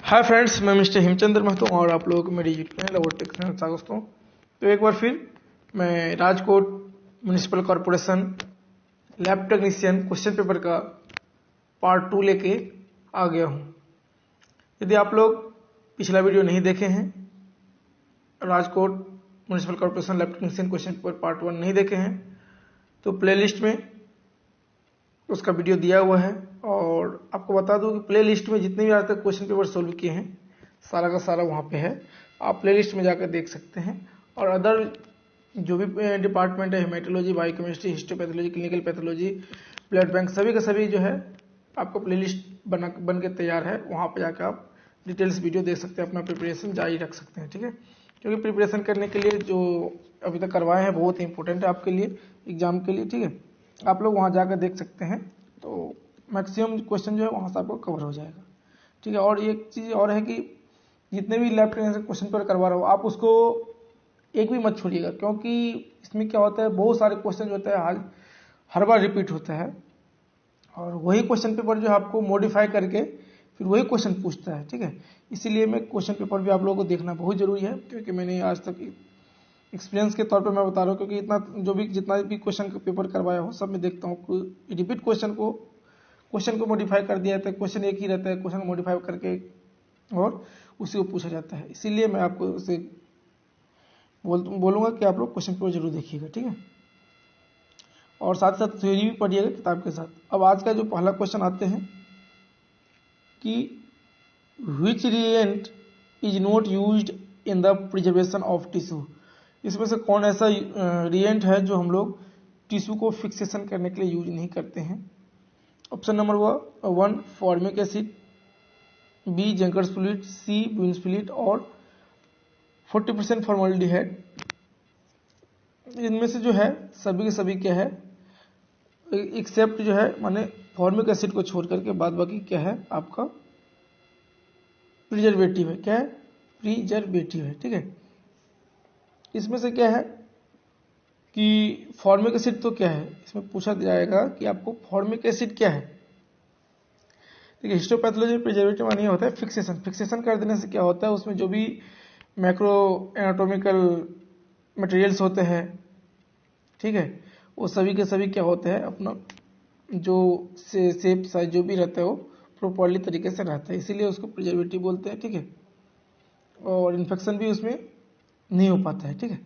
Hi friends, मैं mister Hemchandra Mahato और आप लोगों को मेरी यूट्यूब चैनल लैबोरेटरी में स्वागत हूँ। तो एक बार फिर मैं Rajkot municipal corporation lab technician question paper का पार्ट 2 लेके आ गया हूँ। यदि आप लोग पिछला वीडियो नहीं देखे हैं, Rajkot municipal corporation lab technician question paper part 1 नहीं देखे हैं, तो प्लेलिस्ट में उसका वीडियो दिया हुआ है। और आपको बता दूं कि प्लेलिस्ट में जितने भी आज तक क्वेश्चन पेपर सोल्व किए हैं सारा का सारा वहाँ पे है, आप प्लेलिस्ट में जाकर देख सकते हैं। और अदर जो भी डिपार्टमेंट है, haematology, biochemistry, histopathology, clinical pathology, blood bank, सभी का सभी जो है आपको प्लेलिस्ट बन के तैयार है। वहाँ पर जाकर आप डिटेल्स वीडियो देख सकते हैं, अपना प्रिपरेशन जारी रख सकते हैं। ठीक है, क्योंकि प्रिपरेशन करने के लिए जो अभी तक करवाए हैं बहुत इंपॉर्टेंट है आपके लिए, एग्जाम के लिए। ठीक है, आप लोग वहाँ जाकर देख सकते हैं, तो मैक्सिमम क्वेश्चन जो है वहाँ से आपको कवर हो जाएगा। ठीक है, और एक चीज़ और है कि जितने भी लैब टेक्नीशियन क्वेश्चन पेपर करवा रहे हो आप उसको एक भी मत छोड़िएगा, क्योंकि इसमें क्या होता है, बहुत सारे क्वेश्चन जो होता है हर बार रिपीट होता है और वही क्वेश्चन पेपर जो है आपको मॉडिफाई करके फिर वही क्वेश्चन पूछता है। ठीक है, इसीलिए मैं क्वेश्चन पेपर भी आप लोगों को देखना बहुत जरूरी है, क्योंकि मैंने आज तक एक्सपीरियंस के तौर पे मैं बता रहा हूँ, क्योंकि जितना भी क्वेश्चन पेपर करवाया हो सब मैं देखता हूँ। रिपीट क्वेश्चन को मॉडिफाई कर दिया जाता है, क्वेश्चन एक ही रहता है, क्वेश्चन मॉडिफाई करके और उसी को पूछा जाता है। इसीलिए मैं आपको उसे बोलूँगा कि आप लोग क्वेश्चन पेपर जरूर देखिएगा। ठीक है, और साथ साथ थ्योरी भी पढ़िएगा किताब के साथ। अब आज का जो पहला क्वेश्चन आते हैं कि which reagent is not used in the preservation of tissue. इसमें से कौन ऐसा रिएजेंट है जो हम लोग टिश्यू को फिक्सेशन करने के लिए यूज नहीं करते हैं। Option number 1 formic acid, B Zenker's fluid, C Bouin's fluid और 40% फॉर्मल्डिहाइड। इनमें से जो है सभी के सभी क्या है, एक्सेप्ट जो है माने फॉर्मिक एसिड को छोड़ करके बाद बाकी क्या है आपका प्रिजर्वेटिव है। क्या है? प्रिजर्वेटिव है। ठीक है, इसमें से क्या है कि फॉर्मिक एसिड तो क्या है, इसमें पूछा जाएगा कि आपको फॉर्मिक एसिड क्या है। देखिए, हिस्टोपैथोलॉजी में प्रिजर्वेटिव माने होता है फिक्सेशन कर देने से क्या होता है, उसमें जो भी मैक्रो एनाटॉमिकल मटेरियल्स होते हैं, ठीक है, वो सभी के सभी क्या होते हैं, अपना जो शेप साइज जो भी रहता है वो प्रॉपर्ली तरीके से रहता है, इसीलिए उसको प्रिजर्वेटिव बोलते हैं। ठीक है, और इन्फेक्शन भी उसमें नहीं हो पाता है। ठीक है,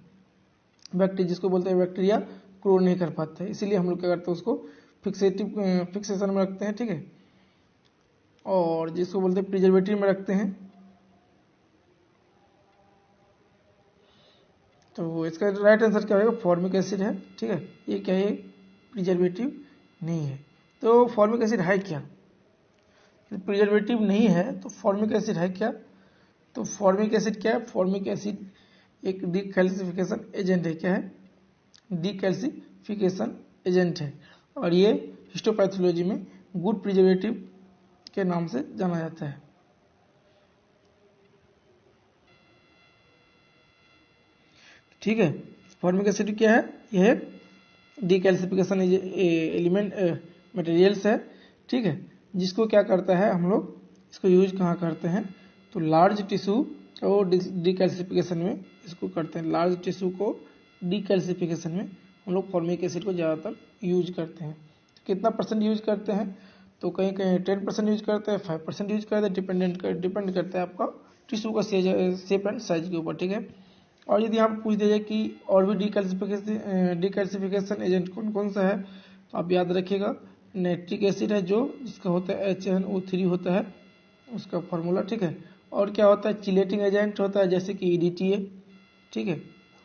बैक्टीरिया जिसको बोलते हैं बैक्टीरिया ग्रो नहीं कर पाता है, इसीलिए हम लोग क्या करते हैं उसको फिक्सेशन में रखते हैं। ठीक है, और जिसको बोलते हैं प्रिजर्वेटिव में रखते हैं। तो इसका राइट आंसर क्या होगा, फॉर्मिक एसिड है। ठीक है, ये क्या है, प्रिजर्वेटिव नहीं है। तो फॉर्मिक एसिड है क्या, प्रिजर्वेटिव नहीं है तो फॉर्मिक एसिड है क्या। तो फॉर्मिक एसिड क्या है, फॉर्मिक एसिड एक डीकैल्सिफिकेशन एजेंट है। क्या है, डीकैल्सिफिकेशन एजेंट है, और ये हिस्टोपैथोलॉजी में गुड प्रिजर्वेटिव के नाम से जाना जाता है। ठीक है, फॉर्मिक एसिड क्या है, यह डीकैल्सिफिकेशन एलिमेंट मटेरियल्स है। ठीक है, जिसको क्या करता है, हम लोग इसको यूज कहाँ करते हैं, तो लार्ज टिश्यू और डीकैल्सिफिकेशन में इसको करते हैं। लार्ज टिश्यू को डीकैल्सिफिकेशन में हम लोग फॉर्मिक एसिड को ज़्यादातर यूज करते हैं। कितना परसेंट यूज करते हैं, तो कहीं कहीं 10% यूज करते हैं, 5% यूज करते हैं, डिपेंड करता है आपका टिश्यू का शेप एंड साइज के ऊपर। ठीक है, और यदि हम पूछ दीजिए कि और भी डीकैल्सिफिकेशन एजेंट कौन कौन सा है, तो आप याद रखिएगा नाइट्रिक एसिड है, जो जिसका होता है HNO3 होता है उसका फॉर्मूला। ठीक है, और क्या होता है, चिलेटिंग एजेंट होता है, जैसे कि EDTA। ठीक है,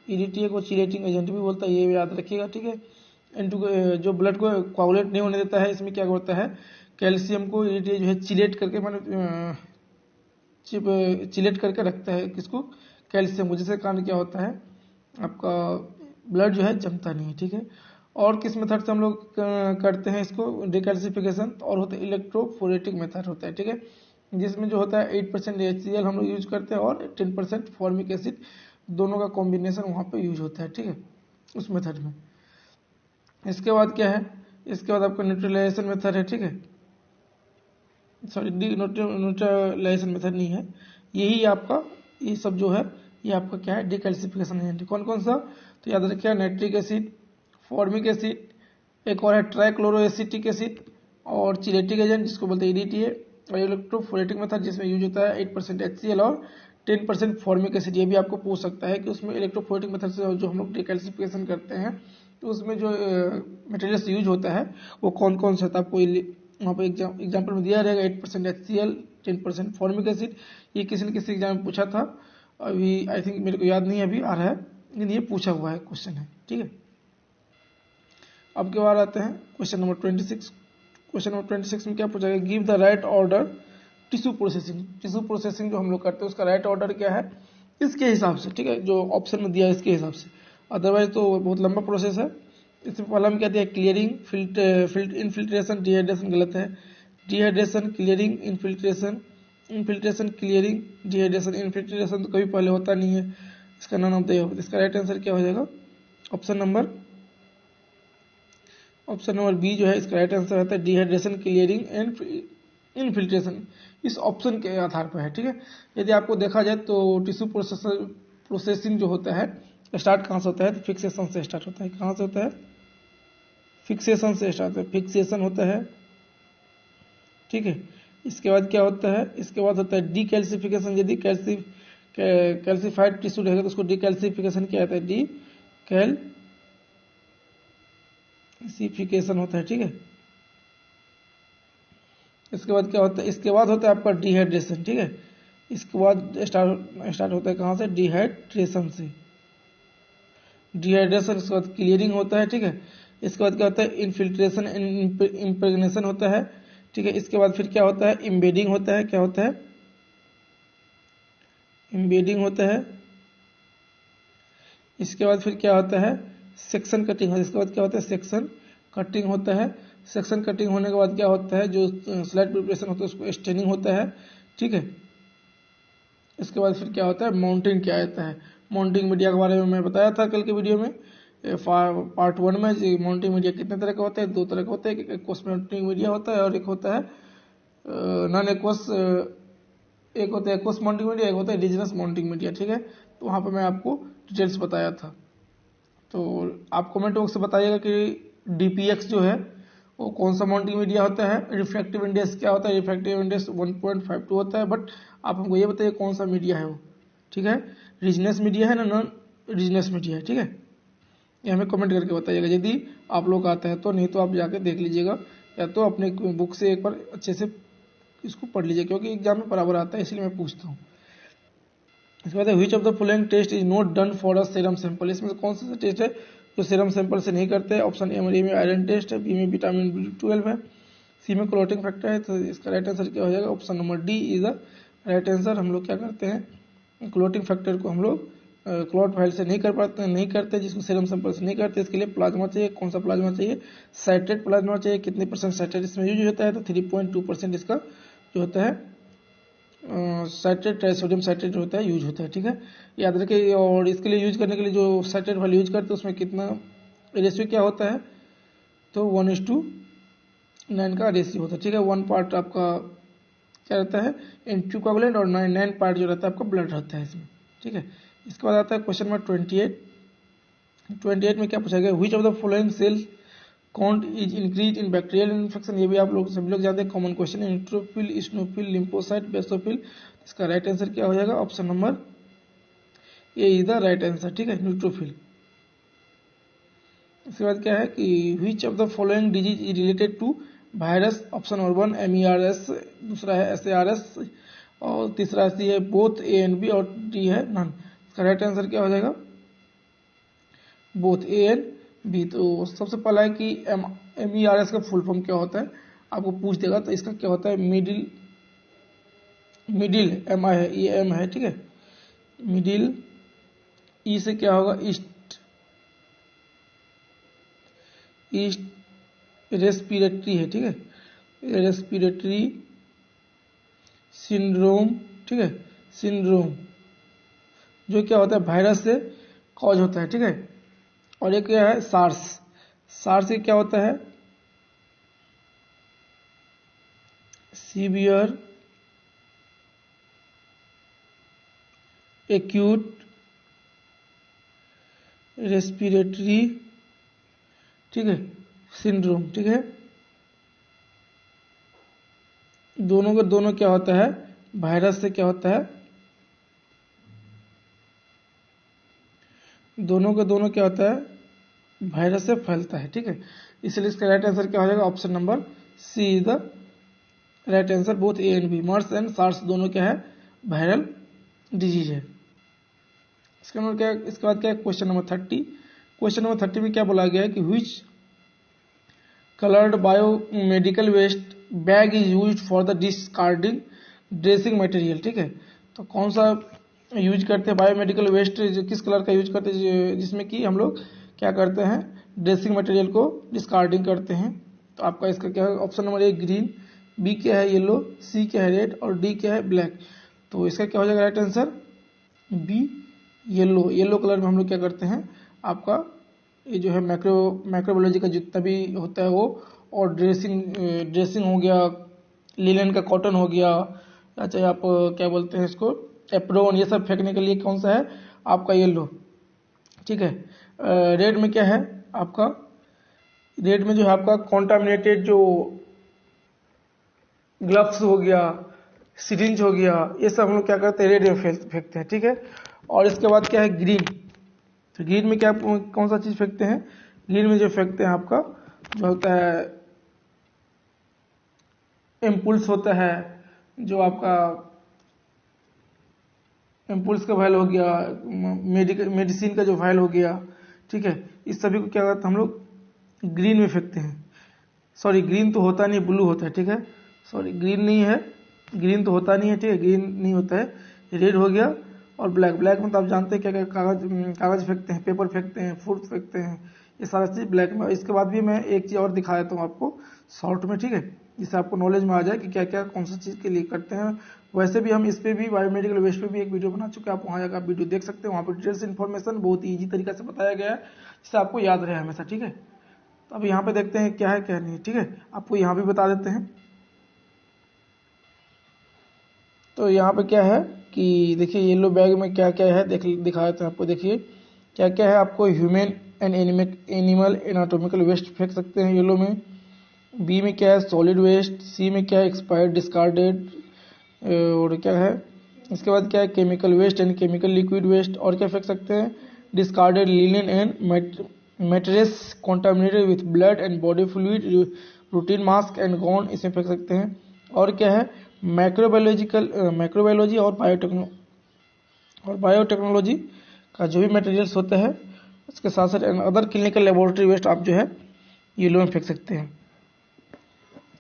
EDTA को चिलेटिंग एजेंट भी बोलता है, ये भी याद रखिएगा। ठीक है, जो ब्लड को कोआगुलेट नहीं होने देता है, इसमें क्या होता है, कैल्शियम को EDTA जो है चिलेट करके चिलेट करके रखता है, किसको, कैल्शियम को, जिसके कारण क्या होता है आपका ब्लड जो है जमता नहीं है। ठीक है, और किस मेथड से हम लोग करते हैं इसको डिकैल्सिफिकेशन, और होता है इलेक्ट्रोफोरेटिक मेथड होता है। ठीक है, जिसमें जो होता है 8% HCl हम लोग यूज करते हैं और 10% फॉर्मिक एसिड, दोनों का कॉम्बिनेशन वहाँ पे यूज होता है। ठीक है, उस मेथड में। इसके बाद क्या है, इसके बाद आपका न्यूट्रलाइजेशन मेथड है। ठीक है, सॉरी न्यूट्रलाइजेशन मेथड नहीं है, यही आपका ये सब जो है ये आपका क्या है डिकैल्सिफिकेशन एजेंट। कौन कौन सा, तो याद रखिए नाइट्रिक एसिड, फॉर्मिक एसिड, एक और है ट्राइक्लोरोएसिटिक एसिड, और चिलेटिक एजेंट जिसको बोलते हैं EDTA, और इलेक्ट्रोफोरेटिक मेथड जिसमें यूज होता है 8% HCl और 10% फॉर्मिक एसिड। ये भी आपको पूछ सकता है कि उसमें इलेक्ट्रोफोरेटिक मेथड से जो हम लोग डिकैल्सिफिकेशन करते हैं तो उसमें जो मटेरियल्स यूज होता है वो कौन कौन सा था, आपको वहाँ पर एग्जाम्पल में दिया रहेगा 8% HCl, 10% फॉर्मिक एसिड। ये किसी न किसी एग्जाम में पूछा था, अभी आई थिंक मेरे को याद नहीं अभी आ रहा है, लेकिन ये पूछा हुआ है क्वेश्चन है, ठीक है। अब के बाद आते हैं क्वेश्चन नंबर 26। क्वेश्चन नंबर 26 में क्या पूछा गया, give the right order tissue processing. Tissue processing जो हम लोग करते हैं उसका राइट ऑर्डर क्या है, इसके हिसाब से, ठीक है, जो ऑप्शन में दिया है इसके हिसाब से, अदरवाइज तो बहुत लंबा प्रोसेस है। इसमें पहला हम क्या दिया, क्लियरिंग, इनफिल्ट्रेशन, डिहाइड्रेशन गलत है, dehydration, clearing, infiltration, infiltration, clearing, dehydration, infiltration तो कभी पहले होता नहीं है, इसका नन ऑफ द। इसका राइट आंसर क्या हो जाएगा, ऑप्शन नंबर बी जो है इसका राइट आंसर आता है डिहाइड्रेशन, क्लियरिंग एंड इनफिल्ट्रेशन। इस ऑप्शन के आधार पर है, ठीक है। यदि आपको देखा जाए तो टिश्यू प्रोसेसिंग जो होता है स्टार्ट कहाँ से होता है, तो फिक्सेशन से स्टार्ट होता है। कहाँ से होता है, फिक्सेशन से स्टार्ट होता है, फिक्सेशन होता है, ठीक है। इसके बाद क्या होता है, इसके बाद होता है डीकैल्सिफिकेशन। यदि कैल्सिफाइड टिश्यू रहेगा तो उसको डीकैल्सिफिकेशन क्या होता है, डीकैल्सिफिकेशन होता है, ठीक है। इसके बाद क्या होता है, इसके बाद होता है आपका डिहाइड्रेशन, ठीक है। इसके बाद स्टार्ट होता है कहाँ से, डिहाइड्रेशन से, डिहाइड्रेशन। इसके बाद क्लियरिंग होता है, ठीक है। इसके बाद क्या होता है, इनफिल्ट्रेशन एंड इम्प्रेग्नेशन होता है, ठीक है। इसके बाद फिर क्या होता है, इम्बेडिंग होता है, क्या होता है, इम्बेडिंग होता है। इसके बाद फिर क्या होता है, सेक्शन कटिंग होता है। इसके बाद क्या होता है, सेक्शन कटिंग होता है। सेक्शन कटिंग होने के बाद क्या होता है, जो स्लाइड प्रिपरेशन होता है उसको स्टेनिंग होता है, ठीक है। इसके बाद फिर क्या होता है, माउंटिंग क्या आता है। माउंटिंग मीडिया के बारे में मैं बताया था कल के वीडियो में, पार्ट 1 में। माउंटिंग मीडिया कितने तरह का होता है, 2 तरह का होता है, एक एक्वस माउंटिंग मीडिया होता है और एक होता है नॉन एक्वस, एक होता है एक्वस माउंटिंग मीडिया, एक होता है इंडिजिनस माउंटिंग मीडिया, ठीक है। तो वहाँ पर मैं आपको डिटेल्स बताया था। तो आप कमेंट बॉक्स से बताइएगा कि DPX जो है वो कौन सा माउंटिंग मीडिया होता है, रिफ्रैक्टिव इंडेक्स क्या होता है, रिफ्रैक्टिव इंडेक्स 1.52 होता है, बट आप हमको ये बताइए कौन सा मीडिया है वो, ठीक है। रीजनस मीडिया है ना नॉन रीजनस मीडिया है, ठीक है। ये हमें कमेंट करके बताइएगा यदि आप लोग आता है तो, नहीं तो आप जाके देख लीजिएगा या तो अपने बुक से एक बार अच्छे से इसको पढ़ लीजिए, क्योंकि एग्जाम में बराबर आता है इसलिए मैं पूछता हूँ। इसके बाद which of the following test is not done for a serum sample. इसमें कौन सा टेस्ट है जो सीरम सैंपल से नहीं करते हैं। ऑप्शन ए में आयरन टेस्ट है, बी में विटामिन B12 है, सी में क्लोटिंग फैक्टर है। तो इसका राइट आंसर क्या हो जाएगा, option number D is the right answer. हम लोग क्या करते हैं, क्लोटिंग फैक्टर को हम लोग क्लॉट फाइल से नहीं कर पाते, नहीं करते, जिसको सीरम सैंपल से नहीं करते। इसके लिए प्लाज्मा चाहिए। कौन सा प्लाज्मा चाहिए, साइट्रेट प्लाज्मा चाहिए। कितने % साइट्रेट इसमें यूज होता है, तो 3.2% इसका जो होता है साइट्रेट, सोडियम साइट्रेट जो होता है यूज होता है, ठीक है, याद रखिए। और इसके लिए यूज करने के लिए जो साइट्रेट वाले यूज करते हैं उसमें कितना रेशियो क्या होता है, तो 1:9 का रेशियो होता है, ठीक है। 1 पार्ट आपका क्या रहता है, एंटीकोगुलेंट, और 9 पार्ट जो रहता है आपका ब्लड रहता है इसमें, ठीक है। इसके बाद आता है क्वेश्चन नंबर 28 में क्या पूछा गया, which of the following cell count is increase in bacterial infection. ये भी आप लोग सभी लोग जानते हैं, कॉमन क्वेश्चन है। Neutrophil, eosinophil, lymphocyte, basophil. इसका राइट आंसर क्या हो जाएगा, option number A is the right answer, ठीक है, न्यूट्रोफिल। इसके बाद क्या है कि which of the following disease is related to virus. Option number 1 MERS, दूसरा है SARS, और तीसरा सी है बोथ A एंड B, और डी है नन। इसका राइट आंसर क्या हो जाएगा, बोथ A एंड B। तो सबसे पहला है कि MERS का फुल फॉर्म क्या होता है, आपको पूछ देगा। तो इसका क्या होता है, मिडिल MI है, ये M है, ठीक है। मिडिल, E से क्या होगा, ईस्ट रेस्पिरेटरी है, ठीक है, रेस्पिरेटरी सिंड्रोम, ठीक है, सिंड्रोम जो क्या होता है वायरस से कॉज होता है, ठीक है। और एक क्या है, सार्स से क्या होता है, सीवियर एक्यूट रेस्पिरेटरी, ठीक है, सिंड्रोम, ठीक है। दोनों का दोनों क्या होता है, वायरस से क्या होता है, दोनों का दोनों क्या होता है, वायरस से फैलता है, ठीक है। इसलिए इसका राइट आंसर क्या हो जाएगा, option number C is the right answer. Both A and B, MERS and SARS दोनों क्या है, वायरल डिजीज है। इसके बाद क्या, इसके बाद क्या है, क्वेश्चन नंबर 30। क्वेश्चन नंबर 30 में क्या बोला गया है कि which coloured biomedical waste bag is used for the discarding dressing material, ठीक है। तो कौन सा यूज करते हैं बायोमेडिकल वेस्ट, किस कलर का यूज करते हैं, जिसमें कि हम लोग क्या करते हैं, ड्रेसिंग मटेरियल को डिस्कार्डिंग करते हैं। तो आपका इसका क्या है, option number A green, B क्या है येलो, सी क्या है रेड और डी क्या है ब्लैक। तो इसका क्या हो जाएगा right answer, B yellow. Yellow colour में हम लोग क्या करते हैं, आपका ये जो है माइक्रोबायोलॉजी का जितना भी होता है वो, और ड्रेसिंग हो गया, लिनन का कॉटन हो गया, या चाहे आप क्या बोलते हैं इसको एप्रोन, ये सब फेंकने के लिए कौन सा है आपका येलो, ठीक है। रेड में क्या है आपका, रेड में जो है आपका कॉन्टामिनेटेड जो ग्लव्स हो गया, सिरिंज हो गया, ये सब हम लोग क्या करते हैं रेड में फेंकते हैं, ठीक है। और इसके बाद क्या है ग्रीन, तो ग्रीन में क्या कौन सा चीज फेंकते हैं, ग्रीन में जो फेंकते हैं आपका जो होता है इम्पुल्स होता है, जो आपका इम्पुल्स का वायल हो गया, मेडिसिन का जो वायल हो गया, ठीक है। इस सभी को क्या करते हैं हम लोग ग्रीन में फेंकते हैं। सॉरी ग्रीन तो होता नहीं, ब्लू होता है, ठीक है। सॉरी ग्रीन नहीं है, ग्रीन तो होता नहीं है, ठीक है, ग्रीन नहीं होता है, रेड हो गया और ब्लैक। ब्लैक में तो आप जानते हैं क्या क्या कागज फेंकते हैं, पेपर फेंकते हैं, फ्रूट फेंकते हैं, ये सारा चीज ब्लैक में। इसके बाद भी मैं एक चीज और दिखा देता हूँ आपको शॉर्ट में, ठीक है, जिससे आपको नॉलेज में आ जाए कि क्या क्या कौन सी चीज के लिए करते हैं। वैसे भी हम इस पे भी बायोमेडिकल वेस्ट पे भी एक वीडियो बना चुके हैं, आप वहां जाकर वीडियो देख सकते हैं, वहां पर डिटेल्स इन्फॉर्मेशन बहुत ही ईजी तरीके से बताया गया है, जिससे आपको याद रहे हमेशा, ठीक है। तो अब यहाँ पे देखते हैं क्या है क्या नहीं, ठीक है, आपको यहाँ भी बता देते हैं। तो यहाँ पे क्या है कि देखिए येलो बैग में क्या क्या है दिखा देते हैं आपको। देखिए क्या क्या है, आपको human and animal anatomical waste फेंक सकते हैं येलो में। बी में क्या है सॉलिड वेस्ट, सी में क्या है एक्सपायर्ड डिस्कार्डेड, और क्या है इसके बाद क्या है chemical waste and chemical liquid waste. और क्या फेंक सकते हैं discarded linen and mattress contaminated with blood and body fluid, routine mask and gown, इसमें फेंक सकते हैं। और क्या है माइक्रोबायोलॉजी और बायोटेक्नोलॉजी का जो भी मटेरियल्स होता है उसके साथ साथ अदर क्लिनिकल लेबोरेटरी वेस्ट आप जो है येलो में फेंक सकते हैं।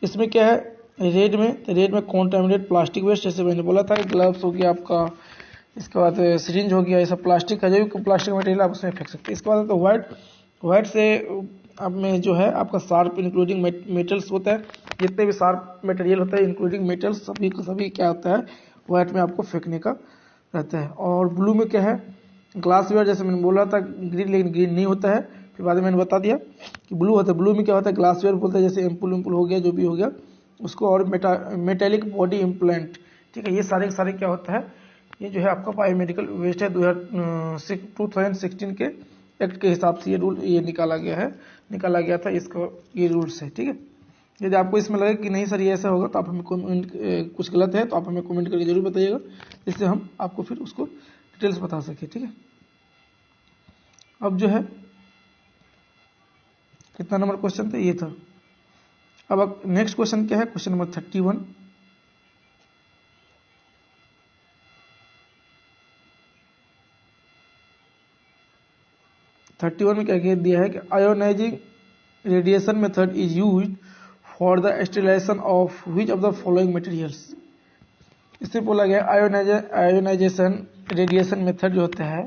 इसमें क्या है रेड में कॉन्टामिनेटेड प्लास्टिक वेस्ट, जैसे मैंने बोला था ग्लव्स हो गया आपका, इसके बाद सिरिंज हो गया, ये सब प्लास्टिक का जो भी प्लास्टिक मटेरियल आप उसमें फेंक सकते हैं। इसके बाद तो व्हाइट से अब में जो है आपका शार्प इंक्लूडिंग मेटल्स होता है, जितने भी शार्प मटेरियल होता है इंक्लूडिंग मेटल्स सभी को सभी क्या होता है व्हाइट में आपको फेंकने का रहता है। और ब्लू में क्या है ग्लासवेयर, जैसे मैंने बोला था ग्रीन, लेकिन ग्रीन नहीं होता है, फिर बाद में मैंने बता दिया कि ब्लू होता है। ब्लू में क्या होता है ग्लासवेयर बोलते हैं, जैसे एम्पुल हो गया जो भी हो गया उसको, और मेटेलिक बॉडी इम्प्लांट, ठीक है। ये सारे क्या होता है, ये जो है आपका बायोमेडिकल वेस्ट है। 2016 के एक्ट के हिसाब से ये रूल ये निकाला गया था, इसका ये रूल्स है, ठीक है। यदि आपको इसमें लगे कि नहीं सर ये ऐसा होगा तो आप हमें कुछ गलत है तो आप हमें कमेंट करके जरूर बताइएगा, जिससे हम आपको फिर उसको डिटेल्स बता सके, ठीक है। अब जो है कितना नंबर क्वेश्चन था, ये था। अब नेक्स्ट क्वेश्चन क्या है, क्वेश्चन नंबर 31। में क्या कह दिया है कि ionising radiation method is used for the sterilisation of which of the following materials. इससे बोला गया आयोनाइजेशन रेडिएशन मेथड जो होता है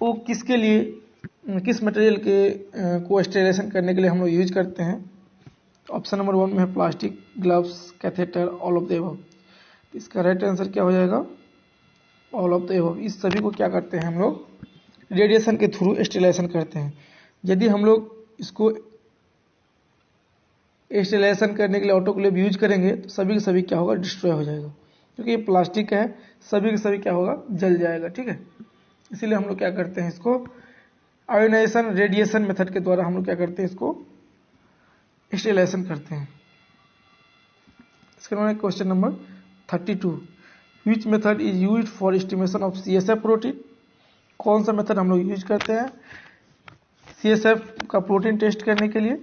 वो किसके लिए, किस मटेरियल के को स्टेरिलाइजेशन करने के लिए हम लोग यूज करते हैं। ऑप्शन नंबर 1 में है plastic, gloves, catheter, all of the above. इसका राइट आंसर क्या हो जाएगा ऑल ऑफ द एबव। इस सभी को क्या करते हैं हम लोग रेडिएशन के थ्रू स्टेरिलाइजेशन करते हैं। यदि हम लोग इसको स्टेलाइजेशन करने के लिए ऑटोक्लेव यूज करेंगे तो सभी के सभी क्या होगा, डिस्ट्रॉय हो जाएगा, क्योंकि ये प्लास्टिक है, सभी के सभी क्या होगा, जल जाएगा। ठीक है, इसीलिए हम लोग क्या करते हैं, इसको आयोनाइजेशन रेडिएशन मेथड के द्वारा हम लोग क्या करते हैं, इसको स्टेलाइजेशन करते हैं। इसके बाद question number 32, which method is use for estimation of CSF protein. कौन सा मेथड हम लोग यूज करते हैं CSF का प्रोटीन टेस्ट करने के लिए।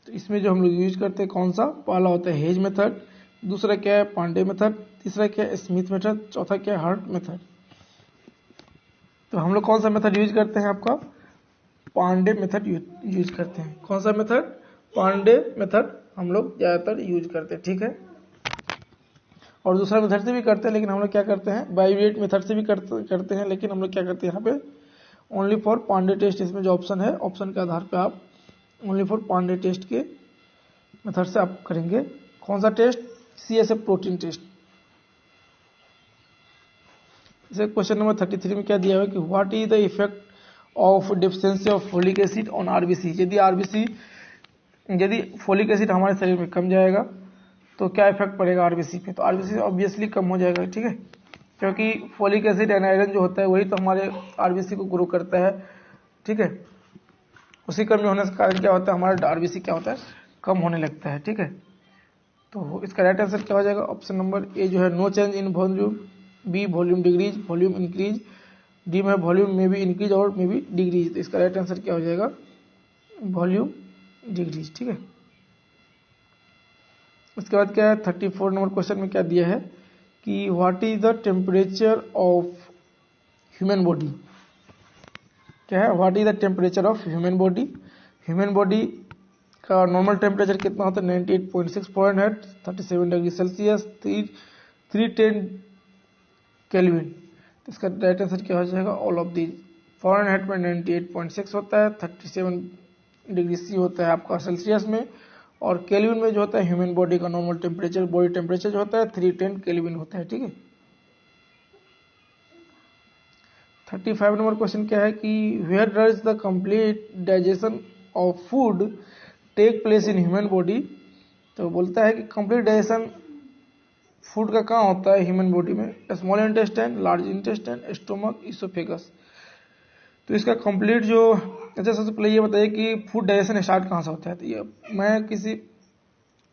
तो इसमें जो हम लोग यूज करते हैं कौन सा, पहला होता है हेज मेथड, दूसरा क्या है पांडे मेथड, तीसरा क्या है स्मिथ मेथड, चौथा क्या है हर्ट मेथड। तो हम लोग कौन सा मेथड यूज करते हैं, आपका पांडे मेथड यूज करते हैं। कौन सा मेथड, पांडे मेथड हम लोग ज्यादातर यूज करते हैं। ठीक है, और दूसरा मेथड से भी करते हैं, लेकिन हम लोग क्या करते हैं बाइवेट मेथड से भी करते हैं, लेकिन हम लोग क्या करते हैं यहाँ पे ओनली फॉर पांडे टेस्ट। इसमें जो ऑप्शन है, ऑप्शन के आधार पे आप ओनली फॉर पांडे टेस्ट के मेथड से आप करेंगे। कौन सा टेस्ट, CSF प्रोटीन टेस्ट। इसे क्वेश्चन नंबर 33 में क्या दिया हुआ है कि what is the effect of deficiency of folic acid on RBC। यदि फोलिक एसिड हमारे शरीर में कम जाएगा तो क्या इफेक्ट पड़ेगा RBC पे, तो RBC ऑब्वियसली कम हो जाएगा। ठीक है, क्योंकि फोलिक एसिड एंड आयरन जो होता है वही तो हमारे RBC को ग्रो करता है। ठीक है, उसी कमी होने के कारण क्या होता है, हमारा RBC क्या होता है, कम होने लगता है। ठीक है, तो इसका राइट आंसर क्या हो जाएगा, ऑप्शन नंबर ए जो है no change in volume, B volume decrease, volume increase, D में वॉल्यूम में भी इंक्रीज और में भी डिक्रीज। तो इसका राइट आंसर क्या हो जाएगा, वॉल्यूम डिक्रीज। ठीक है, उसके बाद क्या है 34 नंबर क्वेश्चन में क्या दिया है कि what is the temperature of human body. क्या है, what is the temperature of human body. Human body का नॉर्मल टेम्परेचर कितना होता है 98.6 फॉरेनहाइट, 37 डिग्री सेल्सियस, 310 केल्विन। तो इसका राइट आंसर क्या हो जाएगा, ऑल ऑफ दीज। फॉरेनहाइट में 98.6 होता है, 37 डिग्री C होता है आपका सेल्सियस में, और केल्विन में जो होता है ह्यूमन बॉडी का नॉर्मल टेम्परेचर, बॉडी टेम्परेचर जो होता है 310 केल्विन होता है। ठीक है, 35 नंबर क्वेश्चन क्या है कि where does the complete digestion of food take place in human body. तो बोलता है कि कंप्लीट डाइजेशन फूड का कहाँ होता है ह्यूमन बॉडी में, small intestine, large intestine, stomach, oesophagus. तो इसका कंप्लीट जो, अच्छा सबसे पहले ये बताइए कि फूड डाइजेशन स्टार्ट कहाँ से होता है। तो ये मैं किसी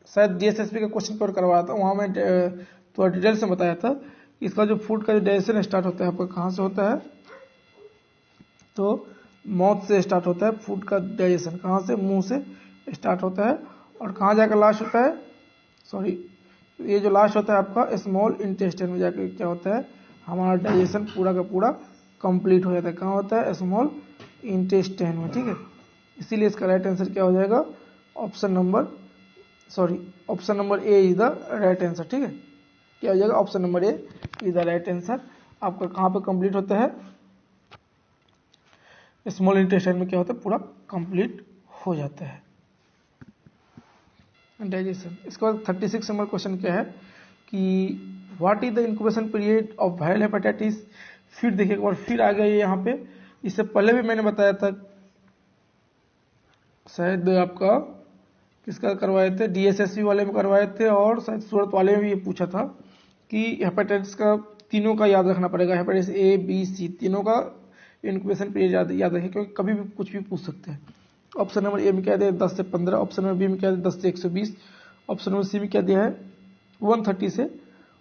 शायद DSSP का क्वेश्चन पेपर करवाया था, वहाँ मैं थोड़ा डिटेल से बताया था इसका जो फूड का जो डाइजेशन स्टार्ट होता है आपका कहाँ से होता है, तो माउथ से स्टार्ट होता है फूड का डाइजेशन। कहाँ से, मुंह से स्टार्ट होता है, और कहाँ जाकर लास्ट होता है, सॉरी ये जो लास्ट होता है आपका स्मॉल इंटेस्टाइन में जाकर क्या होता है, हमारा डाइजेशन पूरा का पूरा कंप्लीट हो जाता है। कहाँ होता है, स्मॉल इंटेस्टाइन में। ठीक है, इसीलिए इसका राइट आंसर क्या हो जाएगा, option number A is the right answer. ठीक है, क्या हो जाएगा, option number A is the right answer. आपका कहाँ पे कंप्लीट होता है, स्मॉल इंटेस्टाइन में क्या होता है, पूरा कंप्लीट हो जाता है डाइजेशन। इसके बाद 36 नंबर क्वेश्चन क्या है कि what is the incubation period of viral hepatitis. फिर देखिए एक बार फिर आ गया ये यहाँ पे, इससे पहले भी मैंने बताया था, शायद आपका किसका करवाए थे, DSSP वाले में करवाए थे, और शायद सूरत वाले में भी ये पूछा था कि हेपेटाइटिस का तीनों का याद रखना पड़ेगा, हेपेटाइटिस A B C तीनों का इंक्यूबेशन पीरियड याद रखें, क्योंकि कभी भी कुछ भी पूछ सकते हैं। ऑप्शन नंबर ए में क्या दिया है 10 से 15, ऑप्शन नंबर बी में क्या दिया 10 से 120, ऑप्शन नंबर सी में क्या दिया है 130 से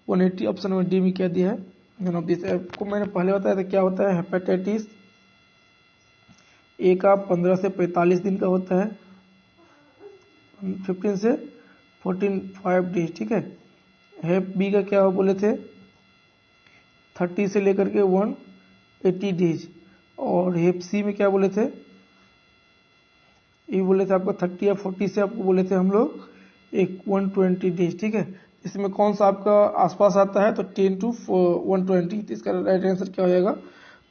180, ऑप्शन नंबर डी में क्या दिया है नन ऑफ दिस। आपको मैंने पहले बताया था क्या होता है, हेपेटाइटिस ए का 15 से 45 दिन का होता है, 15 से 45 डेज। ठीक है, हेप बी का क्या बोले थे 30 से लेकर के 180 डेज, और हेप सी में क्या बोले थे, ये बोले थे आपका 30 या 40 से आपको बोले थे हम लोग एक 120 डेज। ठीक है, इसमें कौन सा आपका आसपास आता है तो 10 to 120। तो इसका राइट आंसर क्या हो जाएगा,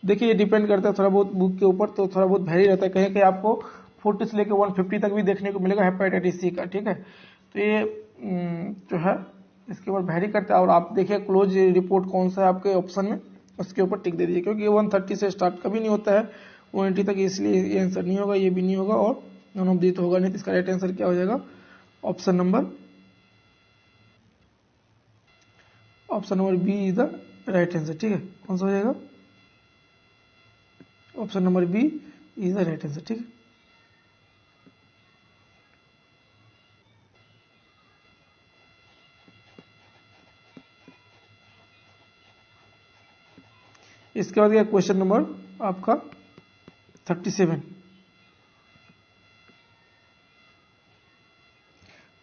देखिए ये डिपेंड करता है थोड़ा बहुत बुक के ऊपर, तो थोड़ा बहुत वैरी रहता है, कहीं कहीं आपको 40 से लेकर 150 तक भी देखने को मिलेगा हेपेटाइटिस सी का। ठीक है, तो ये जो है इसके ऊपर वैरी करता है, और आप देखिए क्लोज रिपोर्ट कौन सा है आपके ऑप्शन में, उसके ऊपर टिक दे दीजिए, क्योंकि ये 130 से स्टार्ट कभी नहीं होता है 180 तक, इसलिए ये आंसर नहीं होगा, ये भी नहीं होगा और नॉन ऑफ दी तो होगा नहीं, तो इसका राइट आंसर क्या हो जाएगा? Option number B is the right answer. ठीक है, कौन सा हो जाएगा? Option number B is the right answer. ठीक है, इसके बाद क्या क्वेश्चन नंबर आपका 37।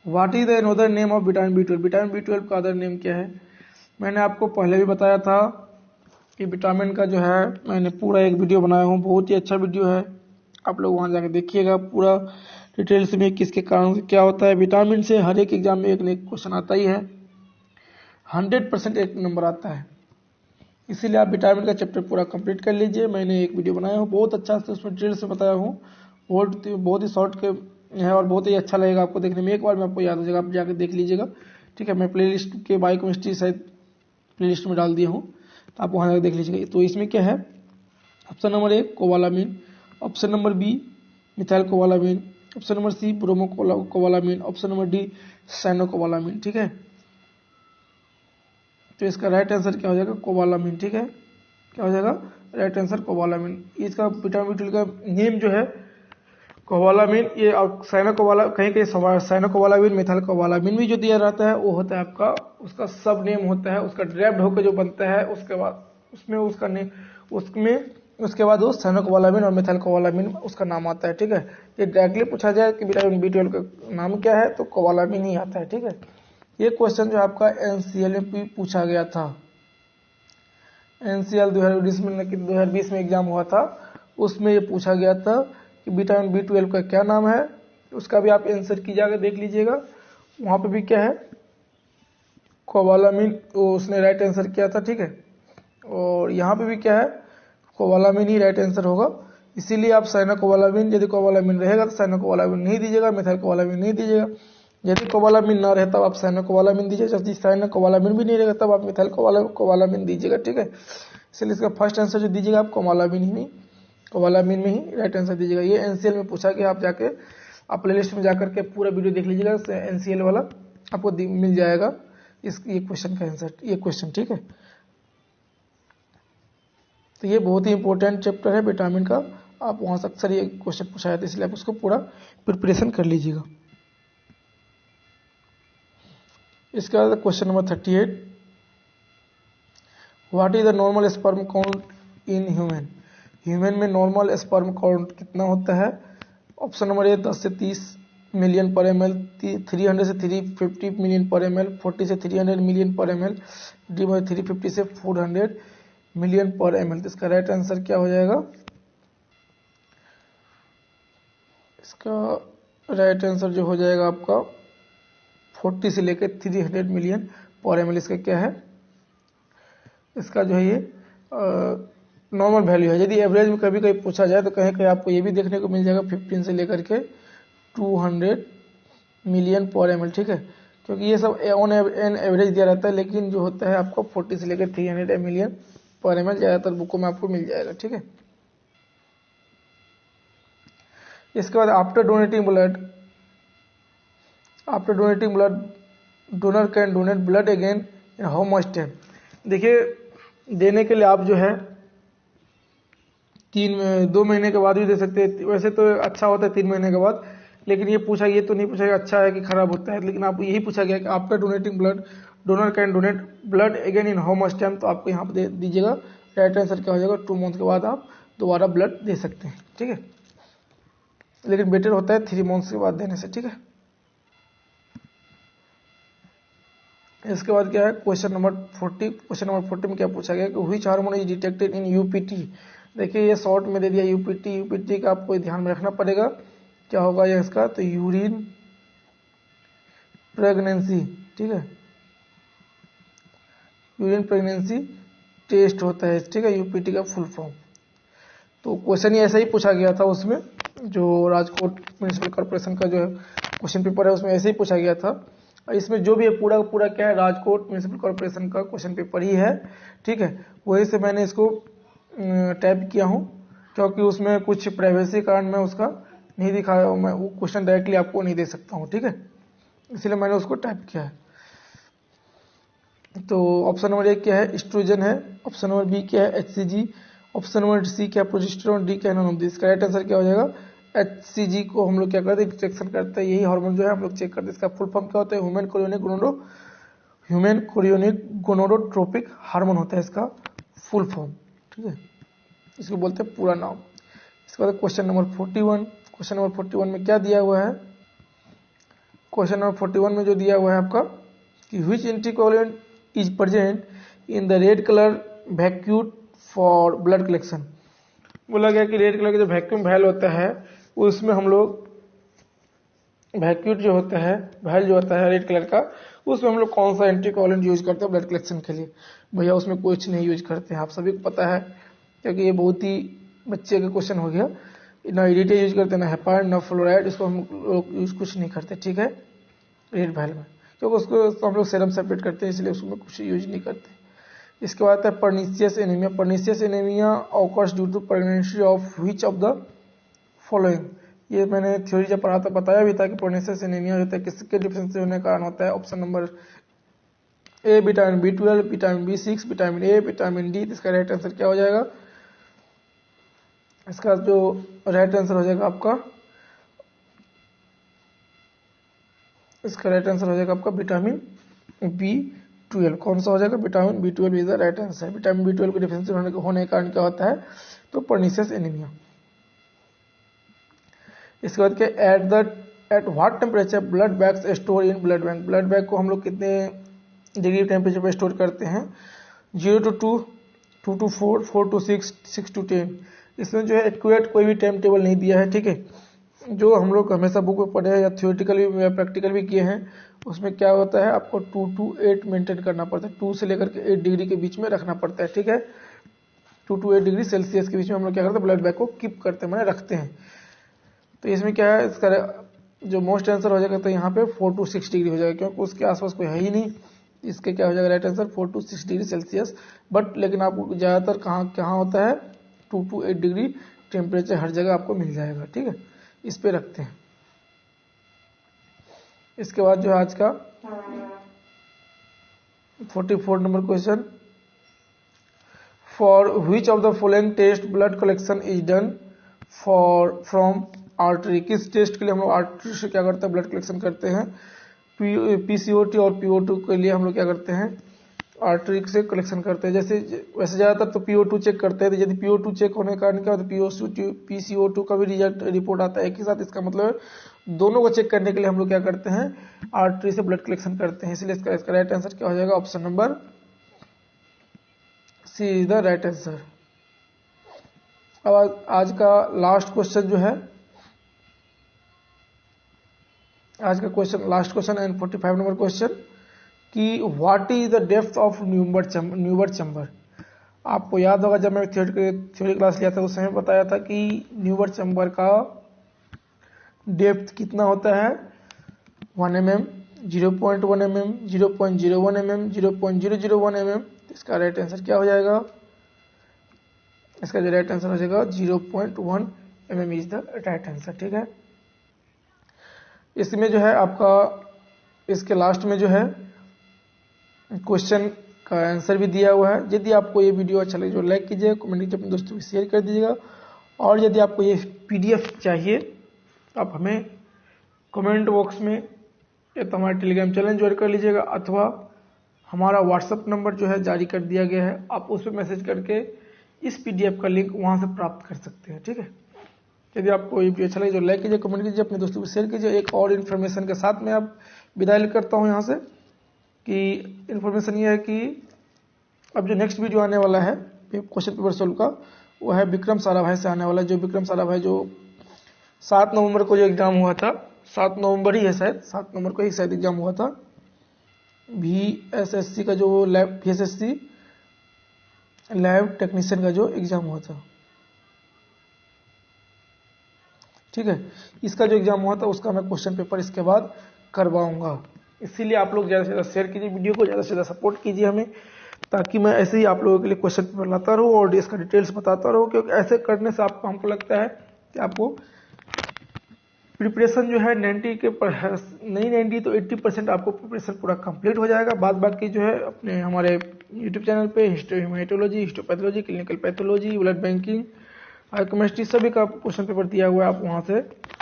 What is the another name of vitamin B 12? Vitamin B 12 का अदर नेम क्या है? मैंने आपको पहले भी बताया था कि विटामिन का जो है मैंने पूरा एक वीडियो बनाया हूँ, बहुत ही अच्छा वीडियो है, आप लोग वहां जाकर देखिएगा पूरा डिटेल्स में किसके कारण क्या होता है। विटामिन से हर एक एग्जाम में एक न एक क्वेश्चन आता ही है, 100% एक नंबर आता है, इसीलिए आप विटामिन का चैप्टर पूरा कंप्लीट कर लीजिए। मैंने एक वीडियो बनाया हूँ, बहुत अच्छा से उसमें डिटेल से बताया हूँ, बहुत ही शॉर्ट के है और बहुत ही अच्छा लगेगा आपको देखने में, एक बार में आपको याद हो जाएगा, आप जाकर देख लीजिएगा। ठीक है, मैं प्लेलिस्ट के बायोकेमिस्ट्री शायद प्लेलिस्ट में डाल दिया हूँ, तो आप वहाँ जाकर देख लीजिएगा। तो इसमें क्या है? Option number A cobalamin, option number B methylcobalamin, option number C bromocobalamin, option number D cyanocobalamin. ठीक है, तो इसका राइट आंसर क्या हो जाएगा? कोबालामिन। ठीक है, क्या हो जाएगा? Right answer cobalamin. इसका विटामिन बी 12 का नेम जो है कोबालामिन, ये साइनोकोबाला कहीं कहीं साइनोकोबालामिन मिथाइल कोबालामिन भी जो दिया रहता है वो होता है आपका, उसका सब नेम होता है, उसका ड्राइव्ड होकर जो बनता है, उसके बाद उसमें उसका नेम, उसके बाद वो साइनोकोबालामिन और मिथाइल कोबालामिन उसका नाम आता है। ठीक है, ये डायरेक्टली पूछा जाए कि विटामिन बी 12 का नाम क्या है, तो कोबालामिन ही आता है। ठीक है, ये क्वेश्चन जो आपका एनसीएल में भी पूछा गया था, एनसीएल 2020 में, लेकिन 2020 में एग्जाम हुआ था, उसमें ये पूछा गया था कि विटामिन बी 12 का क्या नाम है। उसका भी आप आंसर की जाकर देख लीजिएगा, वहां पे भी क्या है? कोबालामिन, तो उसने राइट आंसर किया था। ठीक है, और यहाँ पे भी क्या है? कोबालामिन ही राइट आंसर होगा, इसीलिए आप साइनोकोबालामिन, यदि कोबालामिन रहेगा तो साइनोकोबालामिन नहीं दीजिएगा, मिथाइल कोबालामिन नहीं दीजिएगा। यदि कोबालामिन ना रहता तब आप साइनोकोबालामिन दीजिए, यदि साइनोकोबालामिन भी नहीं रहेगा तब आप मिथाइल कोबालामिन दीजिएगा। ठीक है, इसलिए इसका फर्स्ट आंसर जो दीजिएगा आप कोबालामिन में ही राइट आंसर दीजिएगा। ये एनसीएल में पूछा गया, आप जाके आप प्लेलिस्ट में जाकर के पूरा वीडियो देख लीजिएगा, एनसीएल वाला आपको मिल जाएगा ये क्वेश्चन का आंसर, ये क्वेश्चन। ठीक है, तो ये बहुत ही इंपॉर्टेंट चैप्टर है विटामिन का, आप वहां से अक्सर ये क्वेश्चन पूछा जाता है, इसलिए आप उसको पूरा प्रिपरेशन कर लीजिएगा। इसके बाद question number 38, what is the normal sperm count in human? Human में नॉर्मल स्पर्म काउंट कितना होता है? ऑप्शन नंबर ए 10 से 30 मिलियन पर एम एल, 300 से 350 मिलियन पर एम एल, 40 से 300 मिलियन पर एम एल, डी 350 से 400 मिलियन पर एम एल। तो इसका राइट आंसर क्या हो जाएगा? इसका राइट आंसर जो हो जाएगा आपका 40 से लेकर 300 मिलियन पर एम एल। इसका क्या है? इसका जो है ये नॉर्मल वैल्यू है। यदि एवरेज में कभी कभी पूछा जाए तो कहीं कहीं आपको ये भी देखने को मिल जाएगा 15 से लेकर के 200 मिलियन पर एम एल। ठीक है, क्योंकि ये सब ऑन एवरेज दिया रहता है, लेकिन जो होता है आपको 40 से लेकर 300 मिलियन पर एम एल ज्यादातर बुकों में आपको मिल जाएगा। ठीक है, इसके बाद after donating blood donor can donate blood again in how much time? देखिए, देने के लिए आप जो है 2 महीने के बाद भी दे सकते हैं, वैसे तो अच्छा होता है 3 महीने के बाद, लेकिन ये तो नहीं पूछा गया अच्छा है कि खराब होता है, लेकिन आप यही पूछा गया कि after donating blood donor can donate blood again in how much time, तो आपको यहाँ पे दीजिएगा राइट आंसर क्या हो जाएगा? 2 मंथ के बाद आप दोबारा ब्लड दे सकते हैं। ठीक है, लेकिन बेटर होता है 3 मंथ्स के बाद देने से। ठीक है, इसके बाद क्या है? क्वेश्चन नंबर 40 में क्या पूछा गया कि which hormone is detected in UPT? देखिए, ये शॉर्ट में दे दिया यूपीटी का आपको ध्यान में रखना पड़ेगा, क्या होगा ये इसका? तो यूरिन प्रेगनेंसी। ठीक है, यूरिन प्रेगनेंसी टेस्ट होता है। ठीक है, यूपीटी का फुल फॉर्म। तो क्वेश्चन ही ऐसा ही पूछा गया था उसमें, जो राजकोट म्युनिसिपल कॉर्पोरेशन का जो क्वेश्चन पेपर है उसमें ऐसे ही पूछा गया था। इसमें जो भी है पूरा पूरा क्या है? राजकोट म्युनिसिपल कॉर्पोरेशन का क्वेश्चन पेपर ही है। ठीक है, वही से मैंने इसको टाइप किया हूँ, क्योंकि उसमें कुछ प्राइवेसी कारण मैं उसका नहीं दिखाया, मैं वो क्वेश्चन डायरेक्टली आपको नहीं दे सकता हूँ, ठीक है, इसलिए मैंने उसको टाइप किया है। तो ऑप्शन नंबर ए क्या है, एस्ट्रोजन है। ऑप्शन नंबर बी क्या है, HCG। ऑप्शन नंबर सी क्या है, प्रोजेस्टेरोन। डी क्या है, नन ऑफ दिस। इसका राइट आंसर क्या हो जाएगा, HCG को हम लोग क्या करते हैं, डिटेक्शन करते हैं, यही हार्मोन जो है हम लोग चेक करते हैं। इसका फुल फॉर्म क्या होता है, ह्यूमन कोरियोनिक गोनोडोट्रोपिक हार्मोन होता है इसका फुल फॉर्म, ठीक है, इसको बोलते हैं पूरा नाम। इसके बाद क्वेश्चन नंबर 41। क्वेश्चन नंबर 41 में क्या दिया हुआ है, क्वेश्चन नंबर 41 में जो दिया हुआ है आपका कि which anticoagulant is present in the red colour vacuum for blood collection. बोला गया कि रेड कलर का जो वैक्यूम वैल होता है उसमें हम लोग वैक्यूम जो होता है, वैल जो होता है रेड कलर का, उसमें हम लोग कौन सा एंटीकोएगुलेंट यूज करते हैं ब्लड कलेक्शन के लिए। भैया उसमें कुछ नहीं यूज करते हैं, आप सभी को पता है, क्योंकि ये बहुत ही बच्चे का क्वेश्चन हो गया। ना इरिटेट यूज करते हैं, ना हेपाइन, ना फ्लोराइड, इसको हम लोग यूज कुछ नहीं करते, ठीक है, रेड वैल में, क्योंकि उसको हम लोग सेरम सेपरेट करते हैं, इसलिए उसमें कुछ यूज नहीं करते। इसके बाद आता है pernicious anaemia. Pernicious anaemia occurs due to pregnancy of which of the following. ये मैंने थ्योरी जब पढ़ा था बताया भी था कि पर्नीशियस एनीमिया होता है किसके डिफिशिएंसी होने का कारण होता है। Option number A vitamin B12, vitamin B6, vitamin A, vitamin D. इसका राइट आंसर क्या हो जाएगा, इसका जो राइट आंसर हो जाएगा आपका, इसका राइट आंसर हो जाएगा आपका विटामिन B12। कौन सा हो जाएगा, vitamin B12 is the right answer. Vitamin B12 की डिफिशिएंसी होने के कारण क्या होता है, तो पर्नीशियस एनीमिया। इसके बाद क्या, at what temperature blood bags store in blood bank. Blood bag को हम लोग कितने डिग्री टेम्परेचर पर स्टोर करते हैं, 0 to 2, 2 to 4, 4 to 6, 6 to 10। इसमें जो है एक्यूरेट कोई भी टाइम टेबल नहीं दिया है, ठीक है, जो हम लोग हमेशा बुक में पढ़े हैं या थियोरेटिकली या प्रैक्टिकल भी किए हैं, उसमें क्या होता है आपको 2 to 8 मेंटेन करना पड़ता है, 2 से लेकर के 8 डिग्री के बीच में रखना पड़ता है, ठीक है, 2 to 8 डिग्री सेल्सियस के बीच में हम लोग क्या करते हैं, ब्लड बैग को कीप करते हैं, मैंने रखते हैं। तो इसमें क्या है, इसका जो मोस्ट आंसर हो जाएगा तो यहाँ पे 4 to 6 डिग्री हो जाएगा, क्योंकि उसके आसपास कोई है ही नहीं, इसके क्या हो जाएगा right answer 4 to 6 degree Celsius. But लेकिन आपको ज़्यादातर कहाँ होता है, 2 to 8 डिग्री टेम्परेचर हर जगह आपको मिल जाएगा, ठीक है, इस पे रखते हैं। इसके बाद जो है आज का 44 number question, for which of the following test blood collection is done from artery. किस टेस्ट के लिए हम लोग आर्टरी से क्या करते हैं, ब्लड कलेक्शन करते हैं। PCOT और PO2 के लिए हम लोग क्या करते हैं, आर्टरी से कलेक्शन करते हैं। जैसे वैसे ज़्यादातर तो PO2 चेक करते हैं, तो यदि PO2 चेक होने के कारण क्या होता है, PCO2 का भी रिपोर्ट आता है एक ही साथ। इसका मतलब दोनों को चेक करने के लिए हम लोग क्या करते हैं, आर्टरी से ब्लड कलेक्शन करते हैं, इसलिए इसका राइट आंसर क्या हो जाएगा, option number C is the right answer. अब आज का लास्ट क्वेश्चन जो है, आज का question last question and 45 number question कि what is the depth of Neubauer chamber. आपको याद होगा जब मैं थ्योरी क्लास लिया था उस समय बताया था कि न्यूबर्ट चैम्बर का डेप्थ कितना होता है, 1 mm, 0.1 mm, 0.01 mm, 0.001 mm। इसका राइट आंसर क्या हो जाएगा, इसका जो राइट आंसर हो जाएगा 0.1 mm is the right answer, ठीक है। इसमें जो है आपका इसके लास्ट में जो है क्वेश्चन का आंसर भी दिया हुआ है। यदि आपको ये वीडियो अच्छा लगे तो लाइक कीजिएगा, कमेंट कीजिए, अपने दोस्तों को शेयर कर दीजिएगा। और यदि आपको ये PDF चाहिए तो आप हमें कमेंट बॉक्स में या तो हमारे टेलीग्राम चैनल ज्वाइन कर लीजिएगा, अथवा हमारा व्हाट्सअप नंबर जो है जारी कर दिया गया है, आप उस पर मैसेज करके इस PDF का लिंक वहाँ से प्राप्त कर सकते हैं, ठीक है। यदि आपको ये वीडियो अच्छा लगे तो लाइक कीजिए, कमेंट कीजिए, अपने दोस्तों को शेयर कीजिए। एक और इन्फॉर्मेशन के साथ मैं अब विदाई करता हूँ यहाँ से, कि इन्फॉर्मेशन ये है कि अब जो नेक्स्ट वीडियो आने वाला है क्वेश्चन पेपर सोल्व का, वो है विक्रम साराभाई से आने वाला। जो विक्रम साराभाई जो 7 नवंबर को जो एग्जाम हुआ था, 7 नवंबर ही है शायद, 7 नवंबर को ही शायद एग्जाम हुआ था, VSSC का जो VSSC लैब टेक्नीशियन का जो एग्जाम हुआ था, ठीक है। इसका जो एग्जाम हुआ था उसका मैं क्वेश्चन पेपर इसके बाद करवाऊंगा, इसीलिए आप लोग ज़्यादा से ज़्यादा शेयर कीजिए वीडियो को, ज़्यादा से ज़्यादा सपोर्ट कीजिए हमें, ताकि मैं ऐसे ही आप लोगों के लिए क्वेश्चन पेपर लाता रहूँ और इसका डिटेल्स बताता रहूँ। क्योंकि ऐसे करने से आपको हमको लगता है कि आपको प्रिपरेशन जो है 90 के पर नहीं 90 तो 80% आपको प्रिपरेशन पूरा कंप्लीट हो जाएगा। बाद बाकी जो है अपने हमारे यूट्यूब चैनल पे हिस्टोमेटोलॉजी, histopathology, clinical pathology, blood banking, chemistry सभी का क्वेश्चन पेपर दिया हुआ है। आप वहाँ से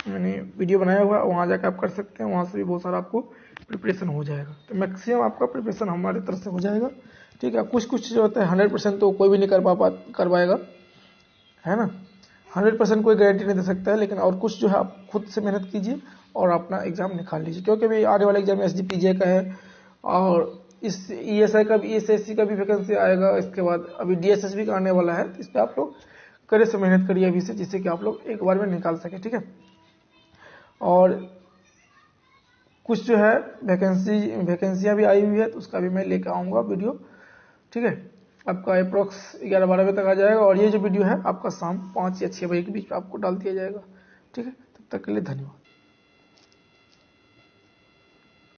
मैंने वीडियो बनाया हुआ है, वहाँ जाकर आप कर सकते हैं। वहाँ से भी बहुत सारा आपको प्रिपरेशन हो जाएगा। तो मैक्सिमम आपका प्रिपरेशन हमारी तरफ से हो जाएगा, ठीक है। कुछ कुछ जो होता है 100% तो कोई भी नहीं कर पाएगा, है ना। 100% कोई गारंटी नहीं दे सकता है, लेकिन और कुछ जो है आप खुद से मेहनत कीजिए और अपना एग्जाम निकाल लीजिए। क्योंकि अभी आने वाला एग्जाम SGPJ का है और इस ESI का भी, ESSC का भी वैकेंसी आएगा। इसके बाद अभी DSSB का आने वाला है। इस पर आप लोग कड़े से मेहनत करिए अभी से, जिससे कि आप लोग एक बार में निकाल सके, ठीक है। और कुछ जो है वैकेंसियाँ भी आई हुई है, तो उसका भी मैं लेकर आऊँगा वीडियो, ठीक है। आपका अप्रोक्स 11-12 बजे तक आ जाएगा। और ये जो वीडियो है आपका शाम 5 या 6 बजे के बीच में आपको डाल दिया जाएगा, ठीक है। तब तक के लिए धन्यवाद।